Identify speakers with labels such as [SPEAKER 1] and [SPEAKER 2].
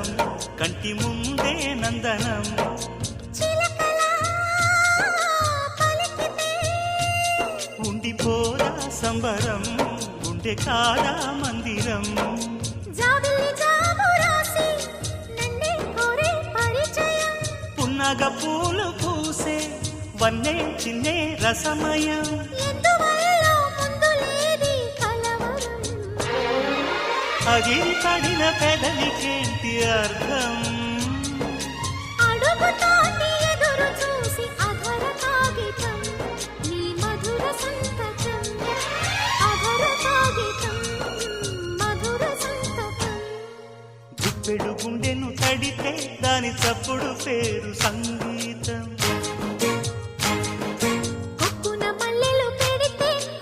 [SPEAKER 1] సుందరం కంటి ముందే నందనం ఉండిపోదా సంబరం గుండె కాదా మందిరం పున్నగ పూలు పూసే వన్నే చిన్నే రసమయం అగిరి పడిన పెదవికేంటి అర్థం
[SPEAKER 2] అడుగుతాని